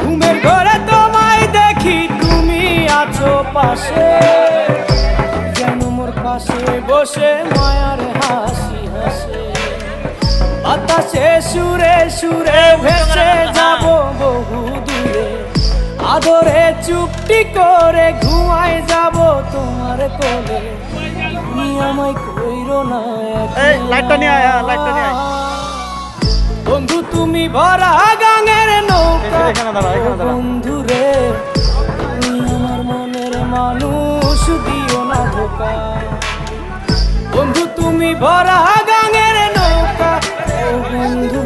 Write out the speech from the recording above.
ঘুমের ঘরে তোমায় দেখি তুমি আছো পাশে, যেন মোর পাশে বসে মায়ার হাসি হাসে। বাতাসে সুরে সুরে ভেসে যাব বহু দূরে, আদরে চুপটি করে ঘুমায় যাব তোমার কোলে। তুমি আমায় কইরো না লাইটটা নিয়ে আয়, লাইটটা নিয়ে আয়। বন্ধু তুমি ভরা গাঙের নৌকা, এখানে দাঁড়া, এখানে দাঁড়া। বন্ধু রে তুমি আমার মনের মানুষ, দিও না ধোকা। বন্ধু তুমি ভরা গাঙের নৌকা, ও বন্ধু